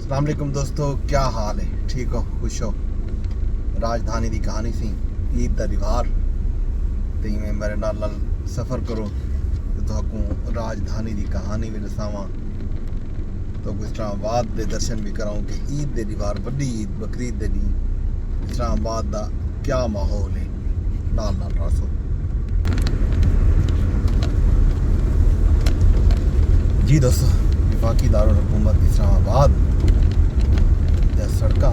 अस्सलाम वालेकुम दोस्तों, क्या हाल है? ठीक हो, खुश हो? राजधानी की कहानी सी ईद का रिवार ते में मेरे नाल सफ़र करो तो राजधानी की कहानी भी दसावां तो इस्लामाबाद के दर्शन भी कराऊँ कि ईद के रिवार वड्डी ईद बकरीद के दी इस्लामाबाद का क्या माहौल है। नाल रसो जी दोस्तों, विफाकी दारुल हुकूमत इस्लामाबाद सड़क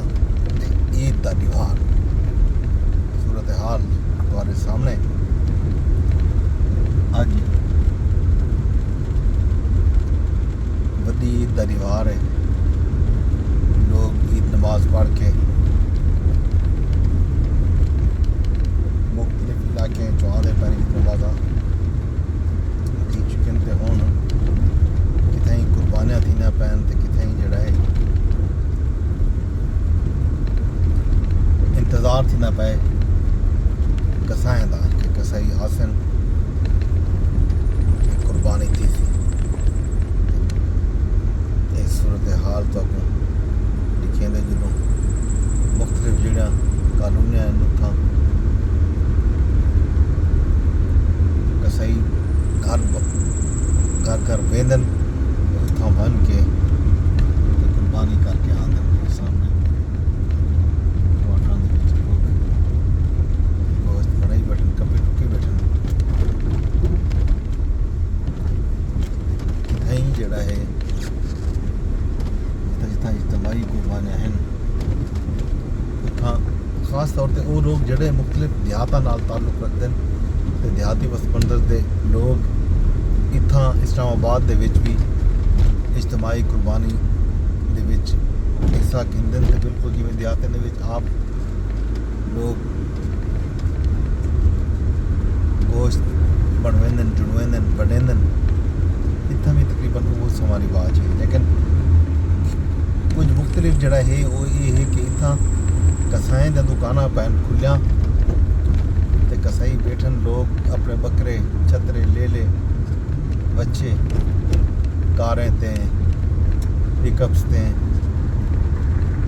ईद का रिवार सूरत हाल तुम्हारे सामने। अज वड्डी ईद का रिवार है। लोग ईद नमाज पढ़ के मुख्तलिफ इलाके चौहादे पैर ईद नमाजा थी चुकन ते हुण कितें कुर्बानियां थींदियां पैन ते कितें जड़ा है इंतज़ार थी ना पे कसाएं दा कि कसाई हासन कुर्बानी थी सी। इस सूरत हाल तो लिखे जो मुख्तलिफ जड़ा कानूनियां उथा कसाई घर घर वेंदन उथा बन के कुर्बानी करके आंदन सामने जड़ा है जितना इज्तमाही कुर्बानियां हैं उतना खास तौर पर वो लोग जड़े मुख्तलिफ देहातां नाल ताल्लुक रखते हैं तो देहाती वसबंदर के लोग इत्थां इस्लामाबाद दे विच भी इज्तमाही कुर्बानी दे विच हिस्सा गिनदे हैं। बिल्कुल जिवें देहातें दे विच आप लोग गोश्त बनवेंदे जुड़वेंदे बडेंदे इतना भी तकरीबन वो समा रिवाज है। लेकिन कुछ मुख्तलिफ जड़ा है वो ये है कि इतना कसाएं दी दुकाना पैन खुलियां ते कसाई बैठन लोग अपने बकरे छतरे ले बच्चे कारें ते पिकअप्स ते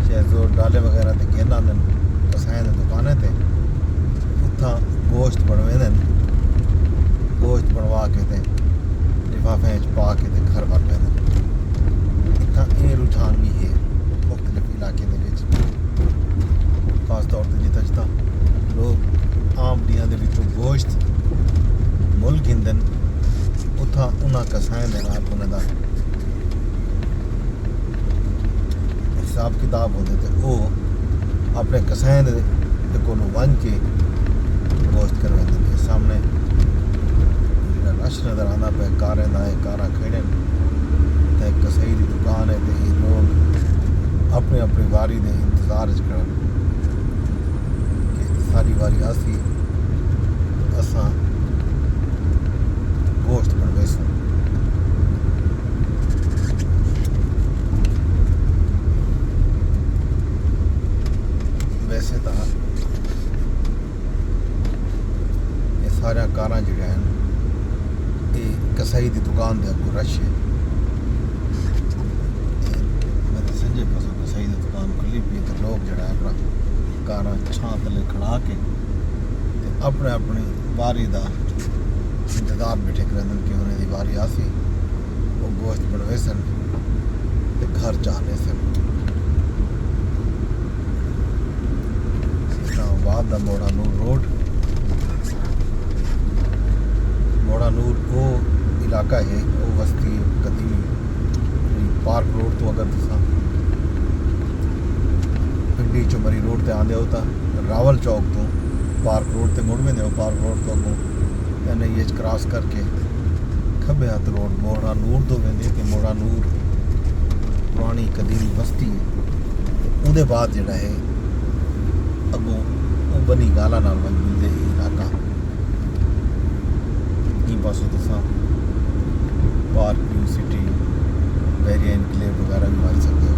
शहजोर डाले वगैरह ते गेंदा कसाएं दी दुकानें ते उथा गोश्त बनवेंदे गोश्त बनवा के ते लिफाफे पा के ते घर भर पैदा इतना ये रुझान भी है मुख्तलिफ इलाके खास तौर पर जिता जिता लोग आमदियां दे विचों गोश्त मुल गिनदन उथा उन्हां कसाएं दे नाल उन्हां दा हिसाब किताब होंदे ते वो अपने कसाएं दे कोलों वन के गोश्त करवाते सामने रश नज़र आना पे कारें दा कारां खड़न ते कसाई की दुकान है तो लोग अपने अपनी वारी के इंतजार कर सारी वारी आसी असां गोश्त बनवेसूं। वैसे तो ये सारिया कारां जिहड़ियां हैं कसाई की दुकान के अगू रश है। मैं संजे पासों कसाई की दुकान खुली पी तो लोग जड़ा अपना कारा छां थले खड़ा के अपने अपनी बारी का इंतजार बैठे करन कि उन्हें दी बारी आसी वो गोश्त बनवे सन ते घर जाने सन। इस्लामाबाद का मोड़ा नूर रोड मोड़ा नूर वो इलाका है वो बस्ती कदीमी पार्क रोड तो अगर तुसा पिंडी चुमरी रोड ते आंदे हो तो रावल चौक तो पार्क रोड ते मुड़ वेंदे हो। पार्क रोड तो अगों NIH क्रॉस करके खब्बे हथ रोड मोड़ा नूर तो वेंदे कि मोड़ा नूर पुरानी कदीमी बस्ती है। उहदे बाद जिहड़ा है अगों वो बनी गाला नाल वन मिलदे इलाका ई पासों तुसा park new city Bahria enclave वगैरह भी मारी सकते हो।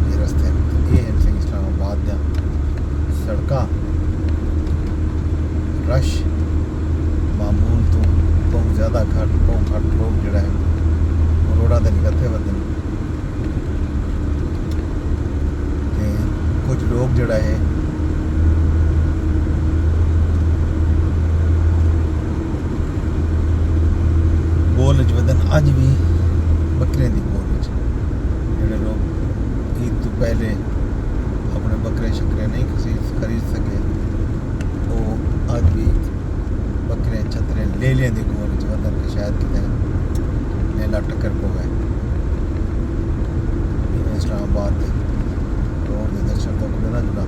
ये रस्ते तो ये हैं सिंह इस्लामाबाद दियां सड़कां रश मामूल तो बहुत ज़्यादा घट लोग जड़ा है रोड़ा के निकलते वदन लोग जड़ा है गोल च वधन अज भी बकरियां दी गोल च जेड़े लोग ईद तो पहले अपने बकरे शकरे नहीं खरीद सके वो अज भी बकरे छतरे ले लें दी गोल च वधन के शायद कितने मेला टक्कर पवे इस्लामाबाद रोड के दर्शन तो कोई ना जुड़ा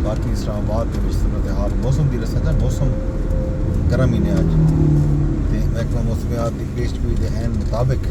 बाकी इस्लामाबाद के सूरत हाल मौसम की रसा मौसम गर्म ही ने अज तो महकमा मौसमियात की पेश गोई के एन मुताबिक